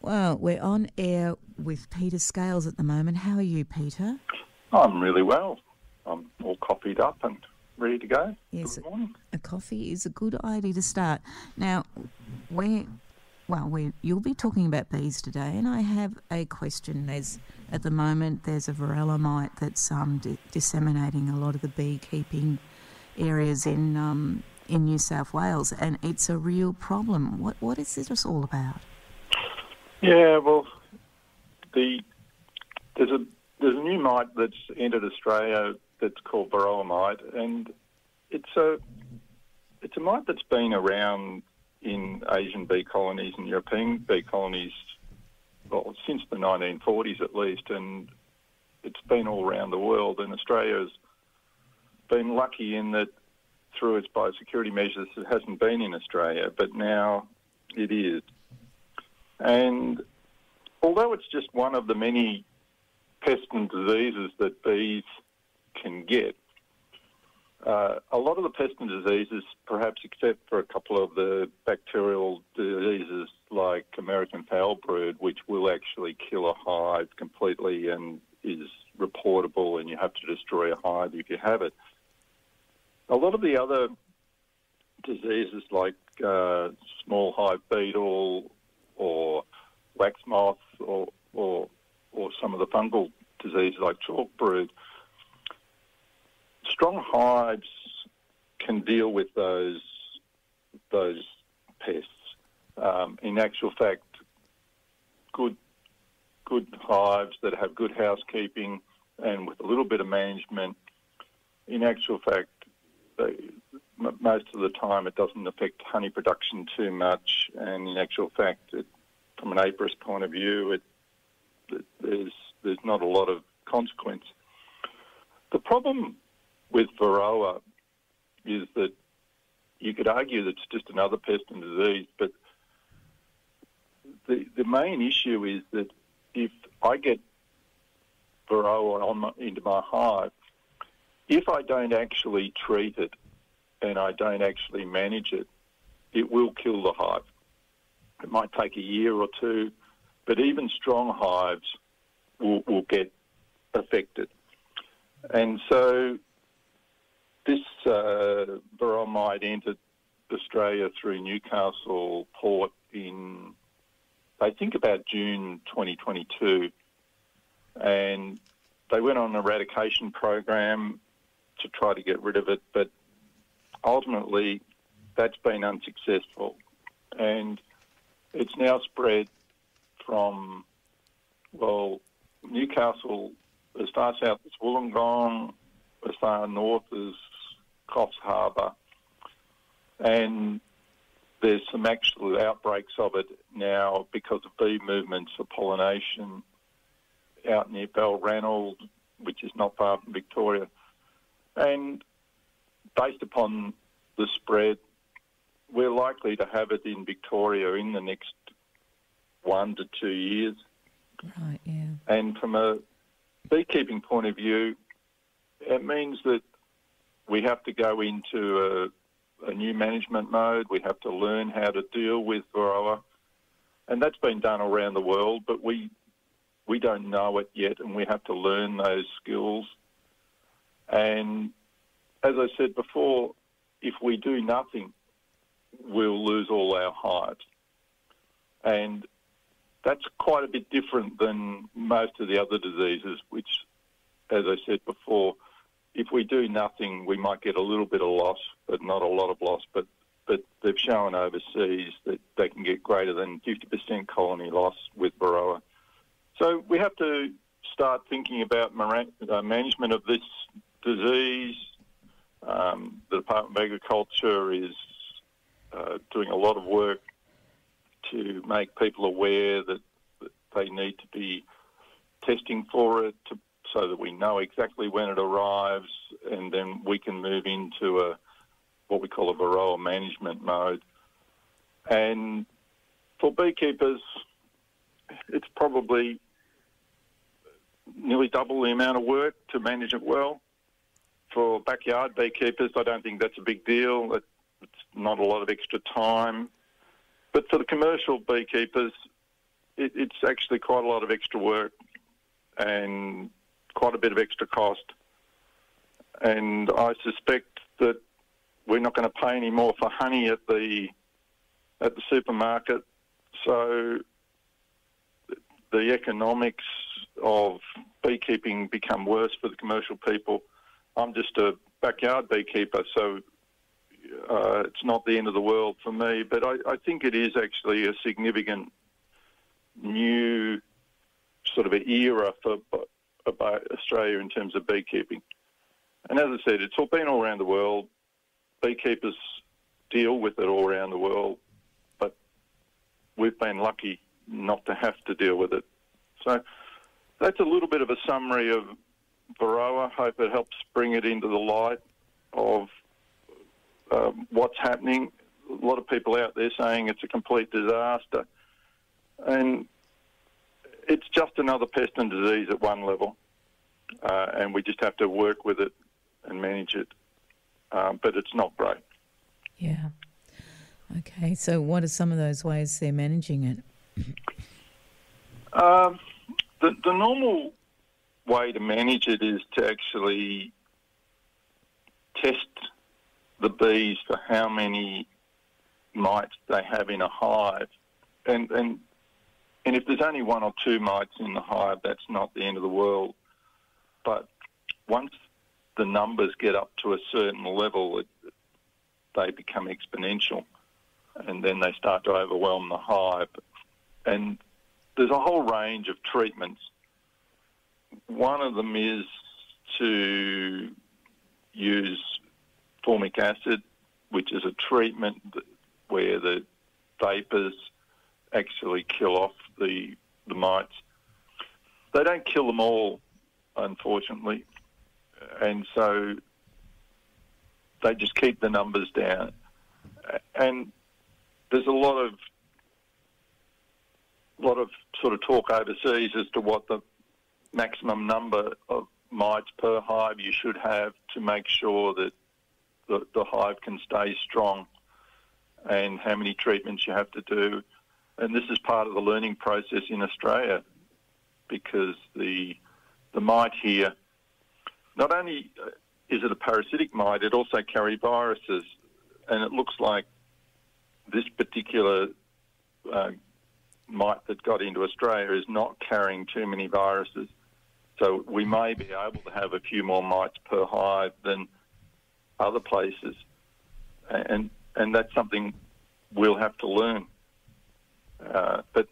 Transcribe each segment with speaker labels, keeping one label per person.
Speaker 1: Well, we're on air with Peter Scales at the moment. How are you, Peter?
Speaker 2: I'm really well. I'm all coffeed up and ready to go.
Speaker 1: Yes,
Speaker 2: Good morning.
Speaker 1: a coffee is a good idea to start. Now, you'll be talking about bees today, and I have a question. At the moment, there's a varroa mite that's disseminating a lot of the beekeeping areas in New South Wales, and it's a real problem. What is this all about?
Speaker 2: Yeah, well, there's a new mite that's entered Australia that's called varroa mite, and it's a mite that's been around in Asian bee colonies and European bee colonies, well, since the 1940s at least, and it's been all around the world. And Australia's been lucky in that through its biosecurity measures it hasn't been in Australia, but now it is. And although it's just one of the many pests and diseases that bees can get, a lot of the pests and diseases, perhaps except for a couple of the bacterial diseases like American foulbrood, which will actually kill a hive completely and is reportable and you have to destroy a hive if you have it. A lot of the other diseases like small hive beetle or wax moth or some of the fungal diseases like chalk brood, strong hives can deal with those pests. In actual fact, good hives that have good housekeeping and with a little bit of management, in actual fact, most of the time it doesn't affect honey production too much, and in actual fact, from an apiarist point of view, there's not a lot of consequence. The problem with varroa is that you could argue that it's just another pest and disease, but the main issue is that if I get varroa into my hive, if I don't actually treat it and I don't actually manage it, it will kill the hive. It might take a year or two, but even strong hives will get affected. And so this varroa mite entered Australia through Newcastle Port in, I think, about June 2022. And they went on an eradication program to try to get rid of it, but ultimately that's been unsuccessful. And it's now spread from, well, Newcastle as far south as Wollongong, as far north as Coffs Harbour, and there's some actual outbreaks of it now because of bee movements for pollination out near Balranald, which is not far from Victoria. And based upon the spread, we're likely to have it in Victoria in the next 1 to 2 years.
Speaker 1: Right, yeah.
Speaker 2: And from a beekeeping point of view, it means that we have to go into a new management mode. We have to learn how to deal with varroa. And that's been done around the world, but we don't know it yet, and we have to learn those skills. And as I said before, if we do nothing, we'll lose all our hives. And that's quite a bit different than most of the other diseases, which, as I said before, if we do nothing, we might get a little bit of loss, but not a lot of loss. But they've shown overseas that they can get greater than 50% colony loss with varroa. So we have to start thinking about management of this disease. The Department of Agriculture is doing a lot of work to make people aware that they need to be testing for it so that we know exactly when it arrives, and then we can move into what we call a varroa management mode. And for beekeepers, it's probably nearly double the amount of work to manage it well. For backyard beekeepers, I don't think that's a big deal. It's not a lot of extra time. But for the commercial beekeepers, it's actually quite a lot of extra work and quite a bit of extra cost. And I suspect that we're not going to pay any more for honey at the supermarket. So the economics of beekeeping become worse for the commercial people. I'm just a backyard beekeeper, so it's not the end of the world for me. But I think it is actually a significant new sort of an era for Australia in terms of beekeeping. And as I said, it's all been all around the world. Beekeepers deal with it all around the world, but we've been lucky not to have to deal with it. So that's a little bit of a summary of Varroa. Hope it helps bring it into the light of what's happening. A lot of people out there saying it's a complete disaster. And it's just another pest and disease at one level, and we just have to work with it and manage it. But it's not great.
Speaker 1: Yeah. Okay, so what are some of those ways they're managing it?
Speaker 2: The normal way to manage it is to actually test the bees for how many mites they have in a hive. And if there's only one or two mites in the hive, that's not the end of the world. But once the numbers get up to a certain level, they become exponential, and then they start to overwhelm the hive. And there's a whole range of treatments. One of them is to use formic acid, which is a treatment where the vapours actually kill off the mites. They don't kill them all, unfortunately, and so they just keep the numbers down. And there's a lot of sort of talk overseas as to what the maximum number of mites per hive you should have to make sure that the hive can stay strong, and how many treatments you have to do. And this is part of the learning process in Australia, because the mite here, not only is it a parasitic mite, it also carries viruses. And it looks like this particular mite that got into Australia is not carrying too many viruses. So we may be able to have a few more mites per hive than other places. And that's something we'll have to learn. But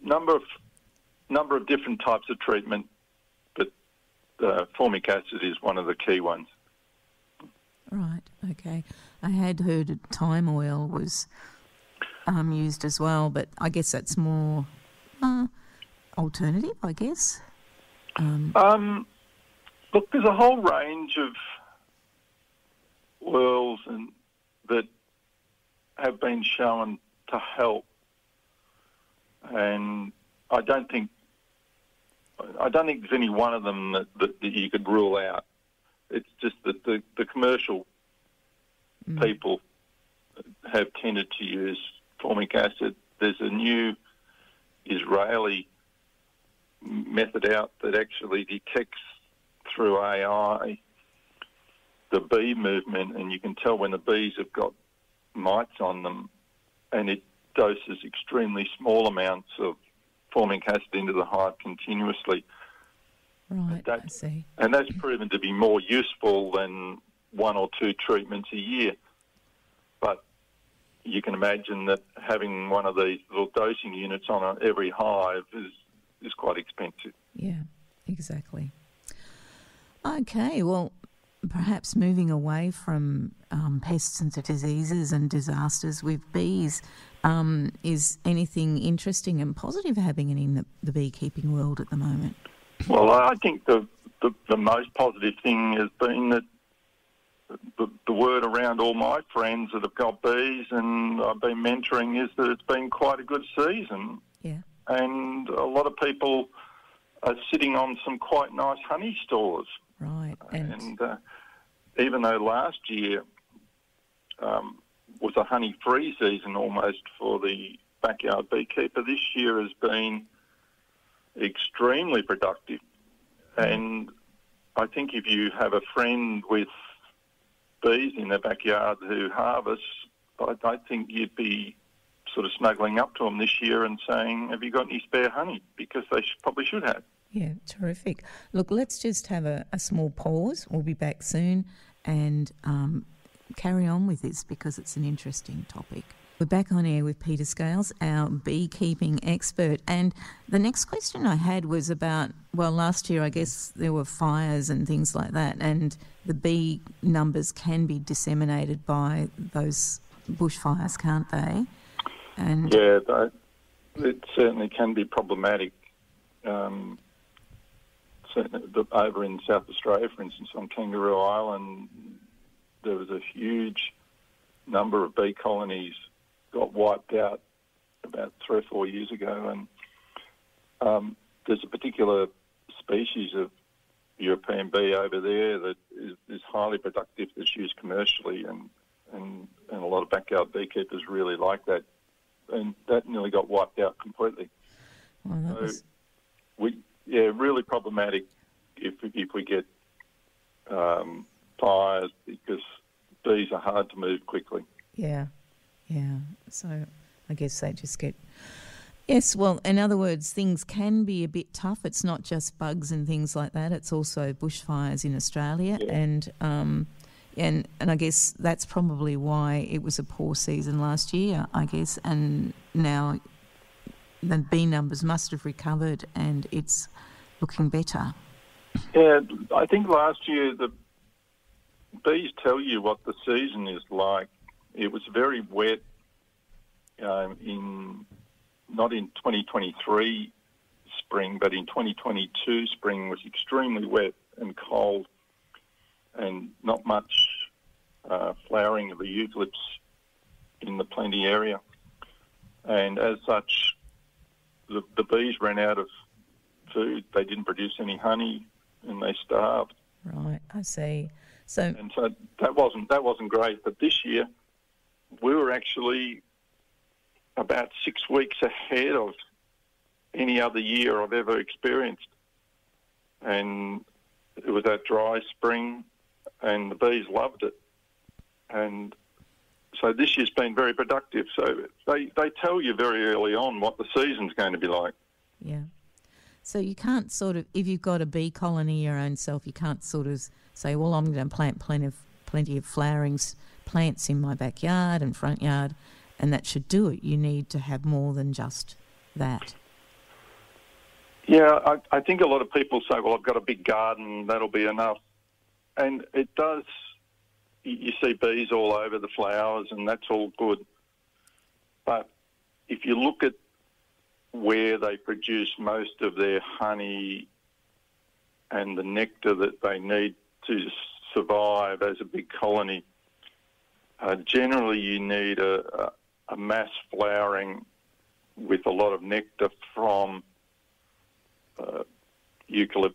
Speaker 2: number of different types of treatment, but formic acid is one of the key ones.
Speaker 1: Right, okay. I had heard that thyme oil was used as well, but I guess that's more alternative, I guess.
Speaker 2: Look, there's a whole range of oils that have been shown to help, and I don't think there's any one of them that you could rule out. It's just that the commercial people have tended to use formic acid. There's a new Israeli method out that actually detects through AI the bee movement, and you can tell when the bees have got mites on them, and it doses extremely small amounts of formic acid into the hive continuously.
Speaker 1: Right, I see.
Speaker 2: And that's proven to be more useful than one or two treatments a year. But you can imagine that having one of these little dosing units on every hive is quite expensive.
Speaker 1: Yeah, exactly. Okay, well, perhaps moving away from pests and diseases and disasters with bees, is anything interesting and positive happening in the beekeeping world at the moment?
Speaker 2: Well, I think the most positive thing has been that the word around all my friends that have got bees and I've been mentoring is that it's been quite a good season.
Speaker 1: Yeah.
Speaker 2: And a lot of people are sitting on some quite nice honey stores.
Speaker 1: Right.
Speaker 2: And even though last year was a honey-free season almost for the backyard beekeeper, this year has been extremely productive. And I think if you have a friend with bees in their backyard who harvest, I think you'd be sort of snuggling up to them this year and saying, have you got any spare honey? Because they probably should have.
Speaker 1: Yeah, terrific. Look, let's just have a small pause. We'll be back soon and carry on with this because it's an interesting topic. We're back on air with Peter Scales, our beekeeping expert. And the next question I had was about, well, last year I guess there were fires and things like that, and the bee numbers can be disseminated by those bushfires, can't they? And
Speaker 2: yeah, it certainly can be problematic. Certainly over in South Australia, for instance, on Kangaroo Island, there was a huge number of bee colonies got wiped out about 3 or 4 years ago, and there's a particular species of European bee over there that is highly productive, that's used commercially, and a lot of backyard beekeepers really like that, and that nearly got wiped out completely.
Speaker 1: Well,
Speaker 2: really problematic if we get fires, because bees are hard to move quickly.
Speaker 1: Yeah. So I guess they just get... Yes, well, in other words, things can be a bit tough. It's not just bugs and things like that. It's also bushfires in Australia.
Speaker 2: Yeah.
Speaker 1: And I guess that's probably why it was a poor season last year, I guess. And now the bee numbers must have recovered and it's looking better.
Speaker 2: Yeah, I think last year the bees tell you what the season is like. It was very wet not in 2023 spring, but in 2022 spring was extremely wet and cold, and not much flowering of the eucalypts in the plenty area. And as such, the bees ran out of food. They didn't produce any honey, and they starved.
Speaker 1: Right, I see. So
Speaker 2: that wasn't great. But this year, we were actually about 6 weeks ahead of any other year I've ever experienced. And it was that dry spring, and the bees loved it. And so this year's been very productive. So they tell you very early on what the season's going to be like.
Speaker 1: Yeah. So you can't sort of, if you've got a bee colony your own self, you can't sort of say, well, I'm going to plant plenty of flowering plants in my backyard and front yard, and that should do it. You need to have more than just that.
Speaker 2: Yeah, I think a lot of people say, well, I've got a big garden, that'll be enough. And it does. You see bees all over the flowers, and that's all good. But if you look at where they produce most of their honey and the nectar that they need to survive as a big colony, generally you need a mass flowering with a lot of nectar from eucalypts,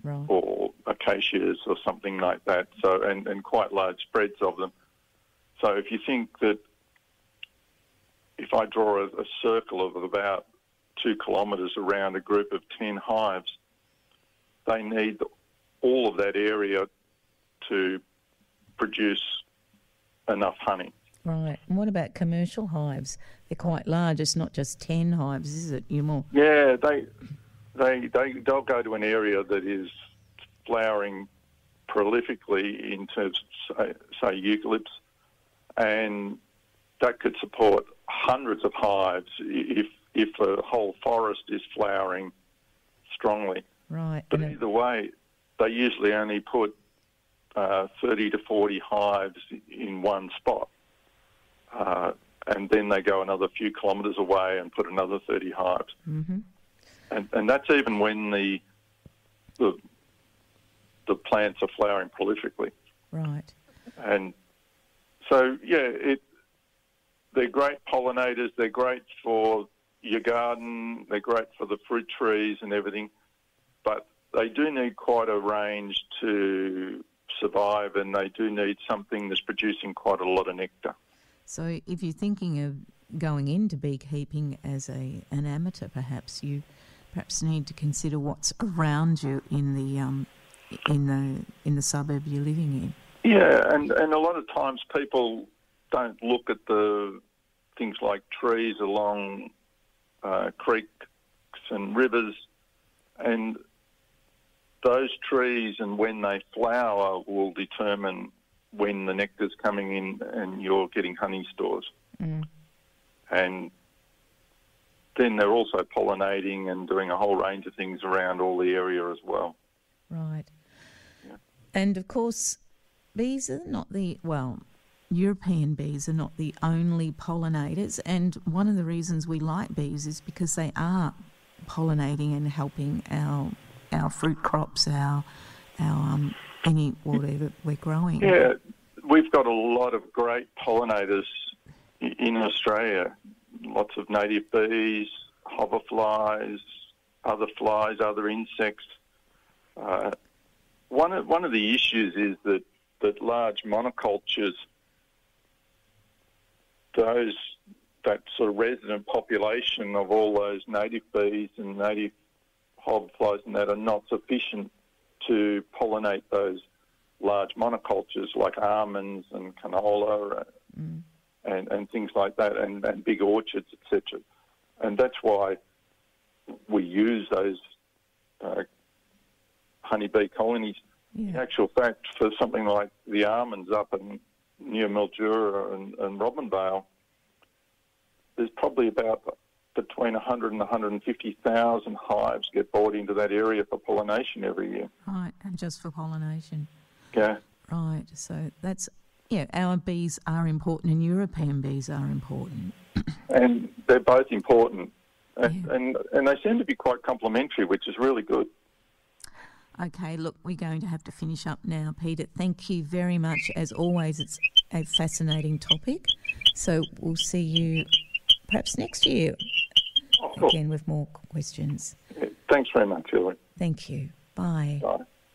Speaker 1: right,
Speaker 2: or acacias or something like that. So and quite large spreads of them. So if you think that if I draw a circle of about 2 kilometres around a group of 10 hives, they need all of that area to produce enough honey.
Speaker 1: Right. And what about commercial hives? They're quite large. It's not just 10 hives, is it? You're more...
Speaker 2: Yeah, they'll go to an area that is flowering prolifically in terms of, say, eucalypts, and that could support hundreds of hives if a whole forest is flowering strongly.
Speaker 1: Right.
Speaker 2: But either way, they usually only put 30 to 40 hives in one spot. And then they go another few kilometres away and put another 30 hives.
Speaker 1: Mm-hmm.
Speaker 2: And that's even when the plants are flowering prolifically.
Speaker 1: Right.
Speaker 2: And so, yeah, they're great pollinators. They're great for your garden. They're great for the fruit trees and everything. But they do need quite a range to survive, and they do need something that's producing quite a lot of nectar.
Speaker 1: So if you're thinking of going into beekeeping as an amateur, perhaps you need to consider what's around you in the suburb you're living in.
Speaker 2: Yeah, and a lot of times people don't look at the things like trees along creeks and rivers, and those trees and when they flower will determine when the nectar's coming in and you're getting honey stores.
Speaker 1: Mm.
Speaker 2: And then they're also pollinating and doing a whole range of things around all the area as well.
Speaker 1: Right.
Speaker 2: Yeah.
Speaker 1: And of course, bees are not European bees are not the only pollinators, and one of the reasons we like bees is because they are pollinating and helping our fruit crops, our any whatever we're growing.
Speaker 2: Yeah, we've got a lot of great pollinators in Australia. Lots of native bees, hoverflies, other flies, other insects. One of the issues is that large monocultures, that sort of resident population of all those native bees and native hoverflies and that are not sufficient to pollinate those large monocultures like almonds and canola and things like that, and big orchards, etc. And that's why we use those honeybee colonies.
Speaker 1: Yeah.
Speaker 2: In actual fact, for something like the almonds up near Mildura and Robinvale, there's probably about between 100 and 150,000 hives get brought into that area for pollination every year.
Speaker 1: Right, and just for pollination.
Speaker 2: Yeah.
Speaker 1: Right, so that's, our bees are important and European bees are important.
Speaker 2: And they're both important. And they seem to be quite complementary, which is really good.
Speaker 1: Okay, look, we're going to have to finish up now, Peter. Thank you very much. As always, it's a fascinating topic. So we'll see you perhaps next year again with more questions.
Speaker 2: Thanks very much, Hilary.
Speaker 1: Thank you. Bye.
Speaker 2: Bye.